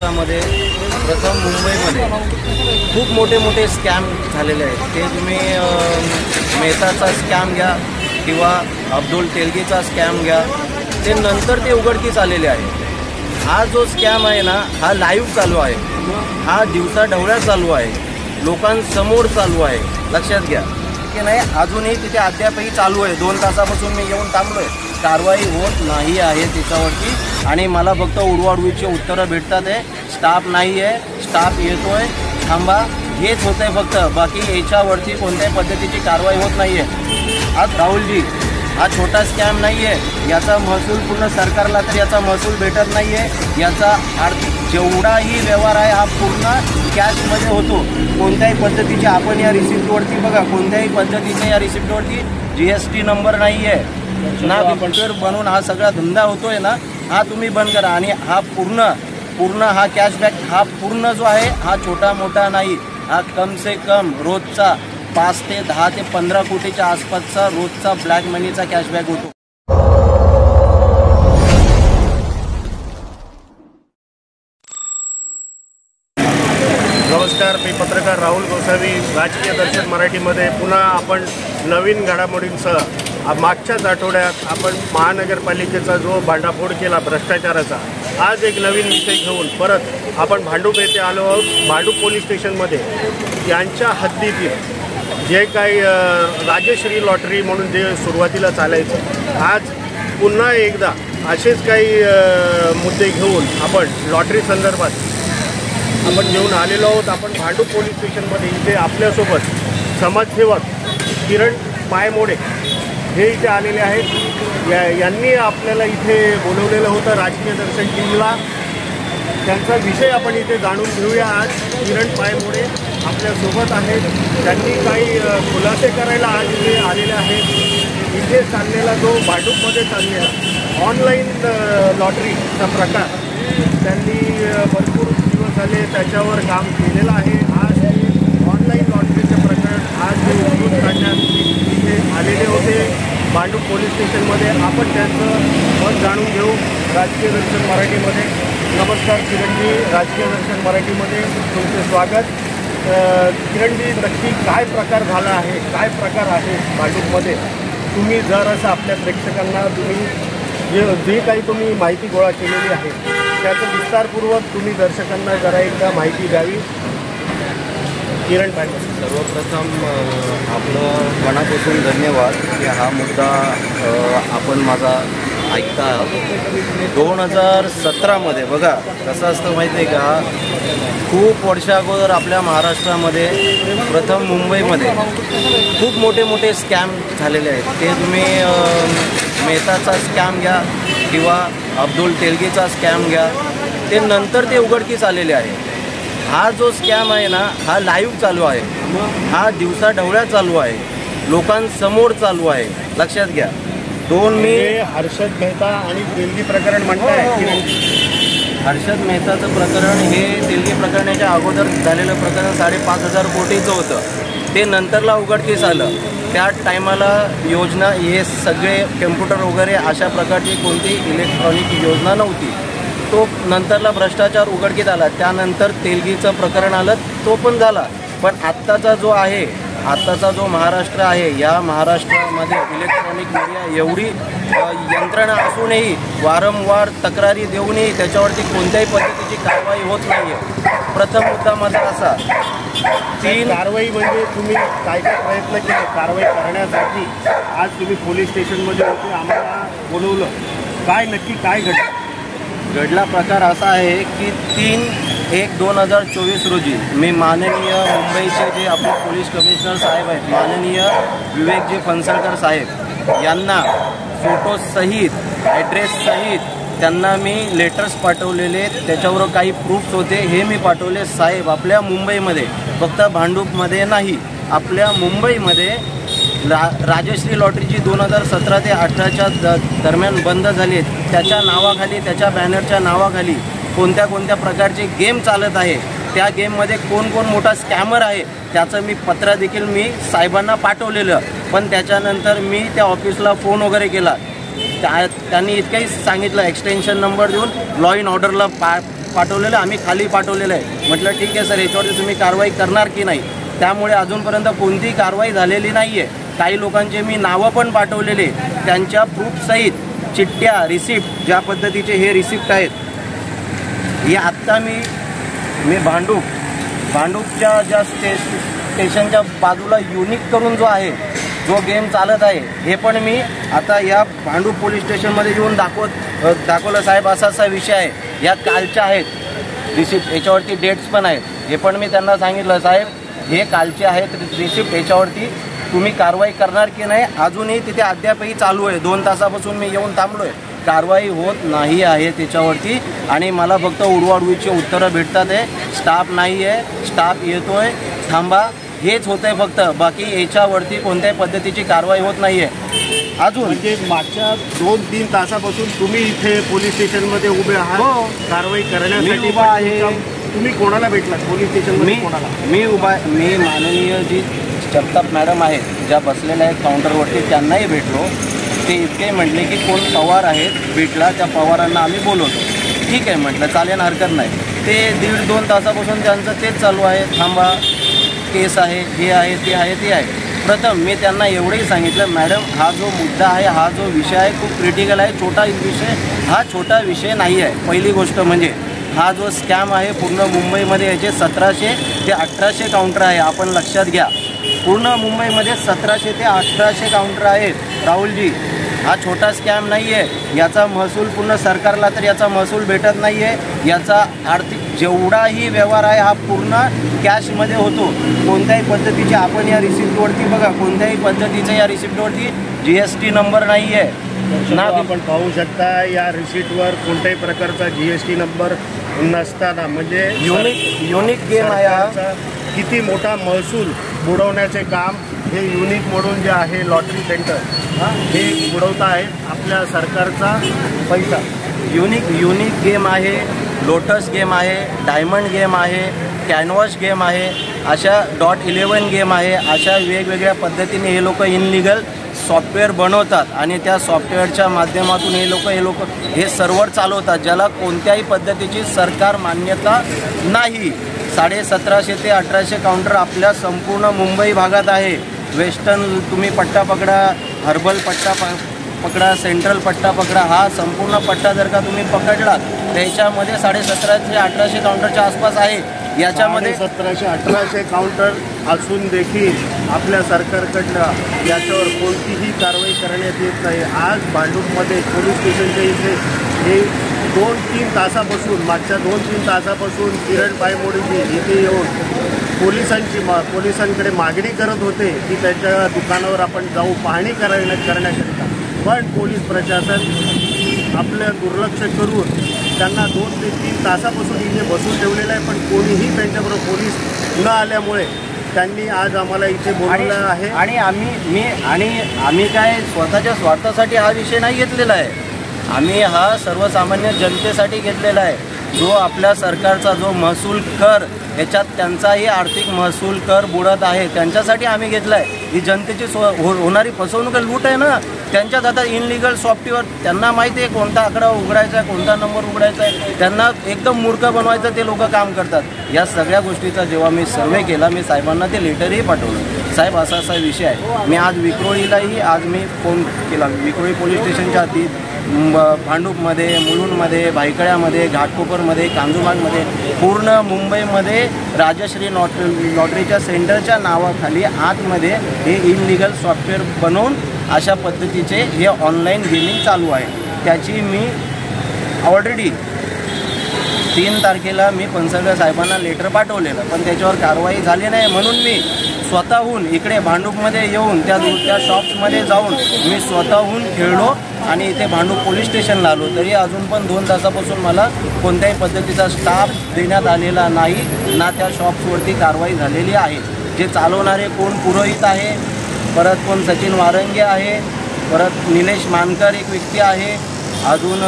मध्ये प्रथम मुंबईमध्ये खूप मोठे मोठे स्कॅम झालेले आहेत। ते तुम्ही मेहताचा स्कॅम घ्या किंवा अब्दुल तेलगीचा स्कॅम घ्या, ते नंतर ते उघडकीस आलेले आहे। हा जो स्कॅम आहे ना, हा लाईव्ह चालू आहे, हा दिवसा ढवळ्या चालू आहे, लोकांसमोर चालू आहे, लक्षात घ्या की नाही। अजूनही तिथे अद्यापही चालू आहे। 2 तासापासून मी येऊन थांबलोय, कारवाई होत नाही आहे त्याच्यावरती आणि मला फक्त उडवाउडवीची उत्तरं भेटतात आहे। स्टाफ नाही आहे, स्टाफ येतोय, थांबा, हेच होतंय फक्त। बाकी याच्यावरती कोणत्याही पद्धतीची कारवाई होत नाही आहे। आज राहुलजी, हा छोटा स्कॅम नाही आहे, याचा महसूल पूर्ण सरकारला तर याचा महसूल भेटत नाही आहे। याचा जेवढाही व्यवहार आहे हा पूर्ण कॅशमध्ये होतो। कोणत्याही पद्धतीचे आपण या रिसिप्टवरती बघा, कोणत्याही पद्धतीचे या रिसिप्टवरती GST नंबर नाही आहे ना, बिल्डर बनवून हा सगळा धंदा होतोय ना, हा तुम्ही बंद करा। आणि हा पूर्ण हा कॅशबॅक हा पूर्ण जो आहे हा छोटा मोठा नाही, हा कम से कम रोजचा 5 ते 10 ते 15 कोटीच्या आसपासचा रोजचा ब्लॅक मनीचा कॅशबॅक होतो। नमस्कार, मी पत्रकार राहुल गोसावी, राजकीय दर्शन मराठीमध्ये पुन्हा आपण नवीन घडामोडींसह मागच्याच आठवड्यात आपण महानगरपालिकेचा जो भांडाफोड केला भ्रष्टाचाराचा, आज एक नवीन विषय घेऊन परत आपण भांडूप येथे आलो आहोत। भांडूप पोलीस स्टेशनमध्ये यांच्या हद्दीतील जे काही राजश्री लॉटरी म्हणून जे सुरुवातीला चालायचं, आज पुन्हा एकदा असेच काही मुद्दे घेऊन आपण लॉटरी संदर्भात आपण घेऊन आलेलो आहोत। आपण भांडूप पोलीस स्टेशनमध्ये इथे आपल्यासोबत समाजसेवक किरण पायमोडे हे इथे आलेले आहेत। यांनी आपल्याला इथे बोलवलेलं होतं राजकीय दर्शन टीमला। त्यांचा विषय आपण इथे जाणून घेऊया। आज किरण पायमोडे आपल्यासोबत आहेत, त्यांनी काही खुलासे करायला आज इथे आलेले आहेत। इथे चाललेला जो भांडूपमध्ये चाललेला ऑनलाईन लॉटरीचा प्रकार त्यांनी भरपूर दिवस झाले त्याच्यावर काम केलेलं आहे। आज ऑनलाईन लॉटरीचे प्रकरण आज ते उघडून काढण्यात इथे आलेले होते भांडूप पोलीस स्टेशनमध्ये। आपण त्यांचं मत जाणून घेऊ राजकीय दर्शन मराठीमध्ये। नमस्कार किरणजी, राजकीय दर्शन मराठीमध्ये तुमचे स्वागत। किरणजी, नक्की काय प्रकार झाला आहे, काय प्रकार आहे भांडूपमध्ये? तुम्ही जर असं आपल्या प्रेक्षकांना जे काही तुम्ही माहिती गोळा केलेली आहे त्याचं विस्तारपूर्वक तुम्ही दर्शकांना जरा एकदा माहिती द्यावी। किरण पायमोडे, सर्वप्रथम आपलं मनापासून धन्यवाद की हा मुद्दा आपण माझा ऐकता। 2017मध्ये बघा कसं असतं माहिती आहे का, खूप वर्षा अगोदर आपल्या महाराष्ट्रामध्ये प्रथम मुंबईमध्ये खूप मोठे मोठे स्कॅम झालेले आहेत। ते तुम्ही मेहताचा स्कॅम घ्या किंवा अब्दुल तेलगीचा स्कॅम घ्या, ते नंतर ते उघडकीस आलेले आहे। हा जो स्कॅम आहे ना, हा लाईव्ह चालू आहे, हा दिवसा ढवळ्या चालू आहे, लोकांसमोर चालू आहे, लक्षात घ्या। मी हर्षद मेहता आणि तेलगी प्रकरण म्हणताय हर्षद मेहताचं प्रकरण हे तेलगी प्रकरणाच्या अगोदर झालेलं प्रकरण 5,500 कोटीचं होतं। ते नंतरला उघडकीस आलं। त्या टायमाला योजना हे सगळे कम्प्युटर वगैरे अशा प्रकारची कोणती इलेक्ट्रॉनिक योजना नव्हती। तो नंतरला भ्रष्टाचार उघडकीस आला, त्यानंतर तेलगीचं प्रकरण आलं, तो पण झाला। पण आत्ताचा जो महाराष्ट्र आहे, या महाराष्ट्रामध्ये इलेक्ट्रॉनिक मीडिया एवढी यंत्रणा असूनही वारंवार तक्रारी देऊनही त्याच्यावरती कोणत्याही पद्धतीची कारवाई होत नाही आहे। प्रथम मुद्दा माझा असा, कारवाई म्हणजे तुम्ही काय काय प्रयत्न केले कारवाई करण्यासाठी? आज तुम्ही पोलीस स्टेशनमध्ये होते, आम्हाला बोलवलं, काय नक्की काय घडला प्रकार असा आहे की 3/1/2024 रोजी मी माननीय मुंबईचे जे आपले पोलीस कमिशनर साहेब आहेत, माननीय विवेकजी फणसळकर साहेब यांना फोटोसहित, ॲड्रेससहित त्यांना मी लेटर्स पाठवलेले, त्याच्यावर काही प्रूफ्स होते, हे मी पाठवले। साहेब, आपल्या मुंबईमध्ये, फक्त भांडूपमध्ये नाही, आपल्या मुंबईमध्ये राजश्री लॉटरी जी 2017 ते 2018च्या दरम्यान बंद झाली आहे, त्याच्या नावाखाली, त्याच्या बॅनरच्या नावाखाली कोणत्या प्रकारचे गेम चालत आहे, त्या गेममध्ये कोण मोठा स्कॅमर आहे त्याचं मी पत्र देखील मी साहेबांना पाठवलेलं। पण त्याच्यानंतर मी त्या ऑफिसला फोन वगैरे केला, त्यांनी इतकंही सांगितलं, एक्सटेन्शन नंबर देऊन लॉ इन ऑर्डरला पाठवलेलं आहे, आम्ही खाली पाठवलेलं आहे. म्हटलं ठीक आहे सर, याच्यावरती तुम्ही कारवाई करणार की नाही. त्यामुळे अजूनपर्यंत कोणतीही कारवाई झालेली नाही आहे. काही लोकांचे मी नावं पण पाठवलेले, त्यांच्या प्रूफसहित चिठ्ठ्या, रिसिप्ट, ज्या पद्धतीचे हे रिसिप्ट आहेत. हे आत्ता मी भांडूपच्या ज्या स्टेशनच्या बाजूला युनिक करून जो आहे, जो गेम चालत आहे, हे पण मी आता या भांडूप पोलीस स्टेशनमध्ये येऊन दाखवलं. साहेब असा असा विषय आहे, या कालच्या आहेत रिसिप्ट, याच्यावरती डेट्स पण आहेत. हे पण मी त्यांना सांगितलं, साहेब हे कालचे आहेत रिसिप्ट, याच्यावरती तुम्ही कारवाई करणार की नाही. अजूनही तिथे अद्यापही चालू आहे. 2 तासापासून मी येऊन थांबलो आहे, कारवाई होत नाही आहे त्याच्यावरती. आणि मला फक्त उडवाउडवीची उत्तरं भेटतात आहे. स्टाफ नाही आहे, स्टाफ येतोय, थांबा, हेच होत आहे फक्त. बाकी याच्यावरती कोणत्याही पद्धतीची कारवाई होत नाही आहे. अजून म्हणजे मागच्या 2-3 तासापासून तुम्ही इथे पोलीस स्टेशनमध्ये उभे आहात. हो, कारवाई करण्यासाठी उभा आहे. तुम्ही कोणाला भेटलात पोलीस स्टेशनमध्ये? कोणाला? मी माननीय जी जगताप मॅडम आहेत, ज्या बसलेल्या आहेत काउंटरवरती, त्यांनाही भेटलो. ते इतके म्हटले की कोण पवार आहेत भेटला, त्या पवारांना आम्ही बोलवतो. ठीक आहे म्हटलं, चालेल, हरकत नाही. ते 1.5-2 तासापासून त्यांचं तेच चालू आहे, थांबा, केस आहे, हे आहे, ते आहे, ते आहे. प्रथम मी त्यांना एवढंही सांगितलं, मॅडम हा जो मुद्दा आहे, हा जो विषय आहे, खूप क्रिटिकल आहे. हा छोटा विषय नाही आहे. पहिली गोष्ट म्हणजे हा जो स्कॅम आहे पूर्ण मुंबईमध्ये याचे 1700 ते 1800 काउंटर आहे. आपण लक्षात घ्या, पूर्ण मुंबईमध्ये 1700 ते 1800 काउंटर आहेत. राहुलजी, हा छोटा स्कॅम नाही आहे. याचा महसूल पूर्ण सरकारला तर याचा महसूल भेटत नाही आहे. याचा आर्थिक जेवढाही व्यवहार आहे हा पूर्ण कॅशमध्ये होतो. कोणत्याही पद्धतीचे आपण या रिसिप्टवरती बघा, कोणत्याही पद्धतीचं या रिसिप्टवरती GST नंबर नाही आहे ना. आपण पाहू शकता या रिसिप्टवर कोणत्याही प्रकारचा GST नंबर नसताना, म्हणजे युनिक गेम आहे हा. किती मोठा महसूल बुडवण्याचे काम हे युनिक म्हणून जे आहे लॉटरी सेंटर हे बुडवता आहेत आपल्या सरकारचा पैसा. युनिक गेम आहे, लोटस गेम आहे, डायमंड गेम आहे, कॅनव्हास गेम आहे, अशा .11 गेम आहे. अशा वेगवेगळ्या पद्धतीने हे लोक इनलिगल सॉफ्टवेअर बनवतात आणि त्या सॉफ्टवेअरच्या माध्यमातून हे सर्व्हर चालवतात, ज्याला कोणत्याही पद्धतीची सरकार मान्यता नाही. 1750 ते 1800 काउंटर आपल्या संपूर्ण मुंबई भागात आहे. वेस्टर्न तुम्ही पट्टा पकडा, हर्बल पट्टा पकडा, सेंट्रल पट्टा पकडा, हा संपूर्ण पट्टा जर का तुम्ही पकडलात त्याच्यामध्ये 1750 ते 1800 काउंटरच्या आसपास आहे. याच्यामध्ये 1700-1800 काउंटर असून देखील आपल्या सरकारकडनं याच्यावर कोणतीही कारवाई करण्यात येत नाही. आज भांडूपमध्ये पोलीस स्टेशनच्या इथे हे 2-3 तासापासून, मागच्या 2-3 तासापासून किरण पायमोडीजी इथे येऊन पोलिसांकडे मागणी करत होते की त्याच्या दुकानावर आपण जाऊ पाहणी करण्याकरिता. पण पोलीस प्रशासन आपलं दुर्लक्ष करून त्यांना 2 ते 3 तासापासून इथे बसून ठेवलेलं आहे. पण कोणीही त्यांच्याबरोबर पोलीस न आल्यामुळे त्यांनी आज आम्हाला इथे बोलवलं आहे. आणि आम्ही काय स्वतःच्या स्वार्थासाठी हा विषय नाही घेतलेला आहे. आम्ही हा सर्वसामान्य जनतेसाठी घेतलेला आहे. जो आपल्या सरकारचा जो महसूल कर, याच्यात त्यांचाही आर्थिक महसूल कर बुडत आहे, त्यांच्यासाठी आम्ही घेतला आहे. ही जनतेची होणारी फसवणूक लूट आहे ना. त्यांच्यात आता इनलिगल सॉफ्टवेअर, त्यांना माहिती आहे कोणता आकडा उघडायचा आहे, कोणता नंबर उघडायचा आहे, त्यांना एकदम मूर्ख बनवायचं ते लोक काम करतात. या सगळ्या गोष्टीचा जेव्हा मी सर्वे केला, मी साहेबांना ते लेटरही पाठवलं, साहेब असा असा विषय आहे. मी आज विक्रोळीलाही मी फोन केला. विक्रोळी पोलीस स्टेशनच्या हद्दीत भांडूपमध्ये, मुलुंडमध्ये, भायखळ्यामध्ये, घाटकोपरमध्ये, कांजूरमार्गमध्ये, पूर्ण मुंबईमध्ये राजश्री लॉटरीच्या सेंटरच्या नावाखाली आतमध्ये हे इनलिगल सॉफ्टवेअर बनवून अशा पद्धतीचे हे ऑनलाईन गेमिंग चालू आहे. त्याची मी ऑलरेडी 3 तारखेला मी पनसळकर साहेबांना लेटर पाठवलेलं, पण त्याच्यावर कारवाई झाली नाही. म्हणून मी स्वतःहून इकडे भांडूपमध्ये येऊन त्या शॉप्समध्ये जाऊन मी स्वतःहून खेळलो आणि इथे भांडूप पोलीस स्टेशनला आलो. तरी अजून पण 2 तासापासून मला कोणत्याही पद्धतीचा स्टाफ देण्यात आलेला नाही, ना त्या शॉप्सवरती कारवाई झालेली आहे. जे चालवणारे कोण पुरोहित आहे, परत कोण सचिन वारंगे आहे, परत निलेश मानकर एक व्यक्ती आहे, अजून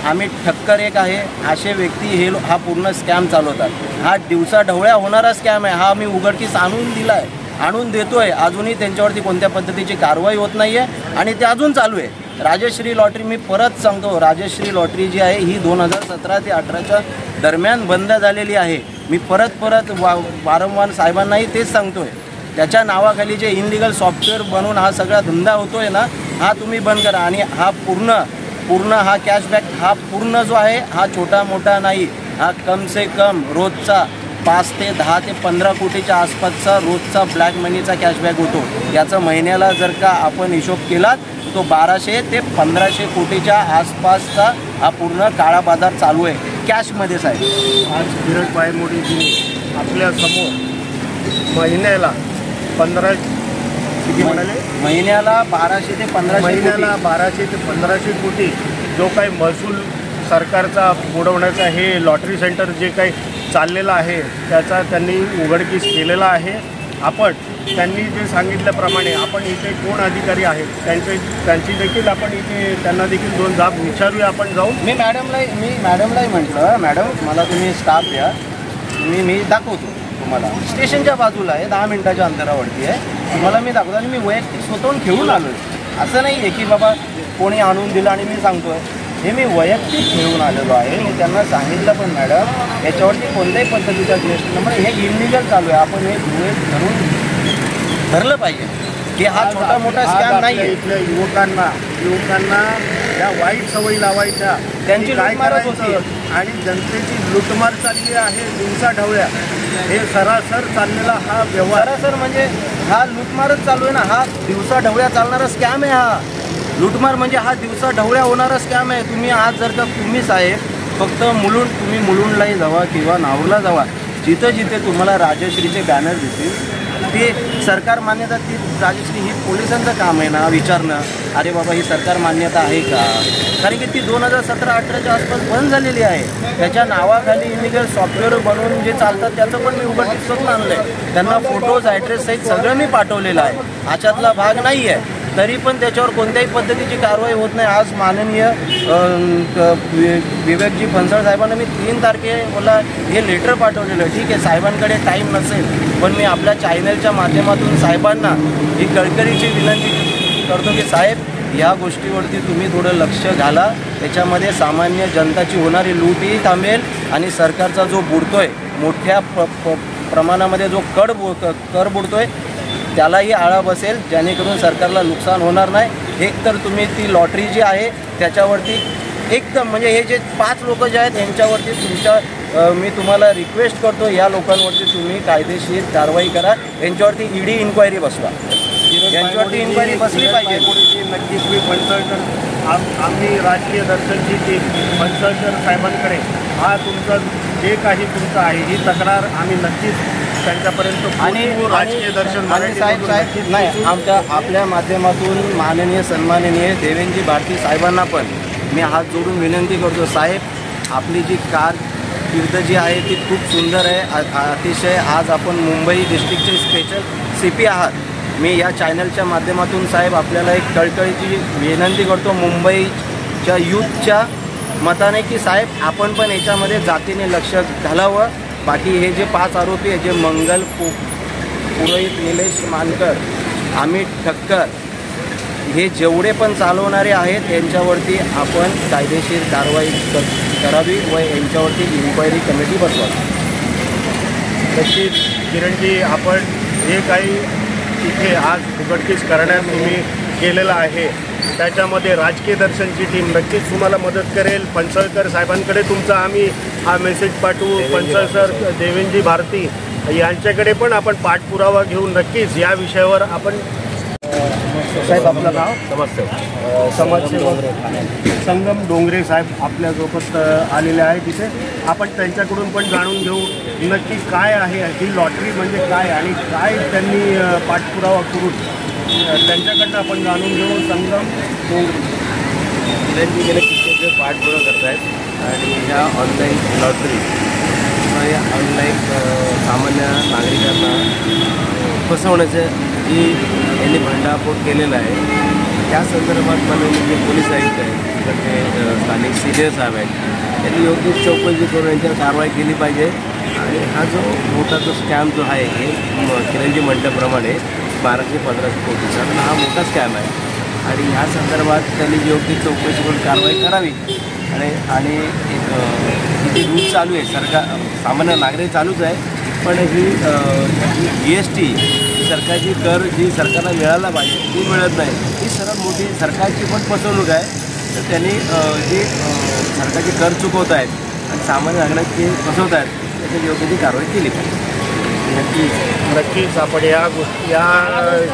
अमित ठक्कर एक आहे. असे व्यक्ती हा पूर्ण स्कॅम चालवतात. हा दिवसाढवळ्या होणारा स्कॅम आहे. हा मी उघडकीस आणून देतोय. अजूनही त्यांच्यावरती कोणत्या पद्धतीची कारवाई होत नाही आहे आणि ते अजून चालू आहे. राजश्री लॉटरी, मी परत सांगतो, राजश्री लॉटरी जी आहे ही 2017 ते 18च्या दरम्यान बंद झालेली आहे. मी परत वारंवार साहेबांनाही तेच सांगतोय. त्याच्या नावाखाली जे इनलिगल सॉफ्टवेअर बनवून हा सगळा धंदा होतोय ना, हा तुम्ही बंद करा. आणि हा पूर्ण हा कॅशबॅक हा पूर्ण जो आहे हा छोटा मोठा नाही, हा कम से कम रोजचा 5 ते 10 ते 15 कोटीच्या आसपासचा रोजचा ब्लॅक मनीचा कॅशबॅक होतो. याचा महिन्याला जर का आपण हिशोब केला तो 1200 ते 1500 कोटीच्या आसपासचा हा पूर्ण काळा बाजार चालू आहे कॅशमध्ये साहेब. आज किरणभाई मोदीजींनी आपल्यासमोर महिन्याला 15 किती म्हणाले, महिन्याला 1200 ते 1500 महिन्याला 1200 ते 1500 कोटी जो काही महसूल सरकारचा बुडवण्याचा हे लॉटरी सेंटर जे काही चाललेलं आहे त्याचा त्यांनी उघडकीस केलेला आहे. त्यांनी जे सांगितल्याप्रमाणे आपण इथे कोण अधिकारी आहेत त्यांची देखील आपण इथे त्यांना देखील 2 जाब विचारूया आपण जाऊन. मी मॅडमलाही म्हटलं, मॅडम मला तुम्ही स्टाफ द्या, मी दाखवतो तुम्हाला. स्टेशनच्या बाजूला आहे, 10 मिनिटाच्या अंतरावरती आहे. तुम्हाला मी दाखवतो आणि मी वैयक्तिक स्वतःहून घेऊन आलो आहे. असं नाही आहे की बाबा कोणी आणून दिलं आणि मी सांगतो आहे. हे मी वैयक्तिक घेऊन आलेलो आहे. मी त्यांना सांगितलं पण मॅडम याच्यावरती कोणत्याही पद्धतीचा GST नंबर, हे इलिगल चालू आहे. आपण हे धरून धरलं पाहिजे की हा छोटा मोठा स्कॅम नाही आहे. इथल्या युवकांना या वाईट सवयी लावायच्या, त्यांची काय लूटमारच होती करायचं आणि जनतेची लूटमार चालली आहे दिवसाढवळ्या. हे सरासर चाललेला हा व्यवहार, सरासर म्हणजे हा लूटमारच चालू आहे ना. हा दिवसा ढवळ्या चालणारा स्कॅम आहे. हा लूटमार म्हणजे हा दिवसा ढवळ्या होणारा स्कॅम आहे. तुम्ही आज जर का तुम्ही साहेब फक्त तुम्ही मुलुंडलाही जावा किंवा नाहूरला जावा, जिथे तुम्हाला राजश्रीचे बॅनर दिसतील ते सरकार मान्यता, ती राजश्री ही पोलिसांचं काम आहे ना विचारणं, अरे बाबा ही सरकार मान्यता आहे का. कारण की ती 2017-18च्या आसपास बंद झालेली आहे. त्याच्या नावाखाली इलिगल सॉफ्टवेअर बनवून जे चालतात त्याचं पण मी उघडकीस करून आणलं आहे. त्यांना फोटोज ॲड्रेस सहित सगळं मी पाठवलेलं आहे. ह्याच्यातला भाग नाही आहे. तरी पण त्याच्यावर कोणत्याही पद्धतीची कारवाई होत नाही. आज माननीय विवेकजी फणसळ साहेबांना मी 3 तारखेला हे लेटर पाठवलेलं. ठीक आहे, साहेबांकडे टाईम नसेल, पण मी आपल्या चॅनलच्या माध्यमातून साहेबांना ही कळकळीची विनंती करतो की साहेब या गोष्टीवरती तुम्ही थोडं लक्ष घाला. त्याच्यामध्ये सामान्य जनताची होणारी लूटही थांबेल आणि सरकारचा जो बुडतोय मोठ्या प्रमाणामध्ये जो कर बुडतोय त्यालाही आळा बसेल, जेणेकरून सरकारला नुकसान होणार नाही. एक तर तुम्ही ती लॉटरी जी आहे त्याच्यावरती एकदम म्हणजे हे जे 5 लोक जे आहेत यांच्यावरती मी तुम्हाला रिक्वेस्ट करतो, या लोकांवरती तुम्ही कायदेशीर कारवाई करा. यांच्यावरती ED इन्क्वायरी बसवा. यांच्यावरती इन्क्वायरी बसली पाहिजे. नक्कीच मी फणसळकर आम्ही राजकीय दर्शनची टीम फणसळकर साहेबांकडे हा तुमचा जे काही तुमचं आहे ही तक्रार आम्ही नक्कीच त्यांच्यापर्यंत आणि राजकीय दर्शन साहेब नाही आपल्या माध्यमातून माननीय सन्माननीय देवेंद्रजी भारती साहेबांना पण मी हात जोडून विनंती करतो, साहेब आपली जी कारकीर्द जी आहे ती खूप सुंदर आहे. अतिशय आज आपण मुंबई डिस्ट्रिक्टचे स्पेशल CP आहात. मी या चॅनलच्या माध्यमातून साहेब आपल्याला एक कळकळीची विनंती करतो मुंबईच्या यूथच्या मताने की साहेब आपण पण याच्यामध्ये जातीने लक्ष घालावं. बाकी हे जे 5 आरोपी आहे, जे मंगल पुरोहित, निलेश मानकर, अमित ठक्कर, हे जेवढे पण चालवणारे आहेत यांच्यावरती आपण कायदेशीर कारवाई करावी व यांच्यावरती इन्क्वायरी कमिटी बसवावी. तशीच किरणजी आपण जे काही इथे आज उघडकीस करण्यात तुम्ही केलेलं आहे त्याच्यामध्ये राजकीय दर्शनची टीम नक्कीच तुम्हाला मदत करेल. फणसळकर साहेबांकडे तुमचा आम्ही हा मेसेज पाठवू. फणसळकर देवेंद्रजी भारती यांच्याकडे पण आपण पाठपुरावा घेऊन नक्कीच या विषयावर आपण साहेब आपलं नाव समाजसेवक संगम डोंगरे साहेब आपल्यासोबत आलेले आहे. तिथे आपण त्यांच्याकडून पण जाणून घेऊ नक्की काय आहे ही लॉटरी म्हणजे काय आणि काय त्यांनी पाठपुरावा करून त्यांच्याकडनं आपण जाणून घेऊ. संगम डोंगरे गेले किती पाठपुरावा करत आहेत आणि ह्या ऑनलाईन लॉटरी या ऑनलाईन सामान्य नागरिकांना फसवण्याचं जी यांनी भांडाफोड केलेलं आहे त्या संदर्भात माननीय जे पोलीस आयुक्त आहेत तर ते स्थानिक सीनियर साहेब आहेत यांनी योग्य चौकशी करून यांच्यावर कारवाई केली पाहिजे. आणि हा जो मोठा जो स्कॅम जो आहे हे किरणजी म्हटल्याप्रमाणे 1200-1500 कोटीचा हा मोठा स्कॅम आहे. आणि ह्या संदर्भात त्यांनी योग्य चौकशी करून कारवाई करावी आणि एक जी रूल चालू आहे सरकार सामान्य नागरिक चालूच आहे, पण ही GST सरकारची कर जी सरकारला मिळायला पाहिजे ती मिळत नाही, ही सर्वात मोठी सरकारची पण फसवणूक आहे. तर त्यांनी जी सरकारची कर चुकवत आहेत आणि सामान्य नागरिक फसवत आहेत त्याची योग्य ती कारवाई केली पाहिजे. नक्कीच आपण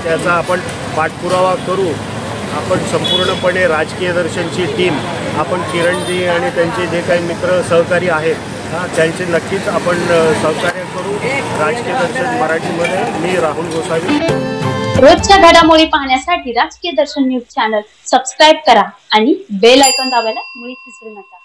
त्याचा आपण पाठपुरावा करू. आपण संपूर्णपणे राजकीय दर्शनची टीम, आपण किरणजी आणि त्यांचे जे काही मित्र सहकारी आहेत त्यांचे नक्कीच आपण सहकार्य करू. राजकीय दर्शन मराठीमध्ये मी राहुल गोसावी. रोजच्या घडामोडी पाहण्यासाठी राजकीय दर्शन न्यूज चॅनल सबस्क्राईब करा आणि बेल आयकॉन दाबायला मुळीच विसरू नका.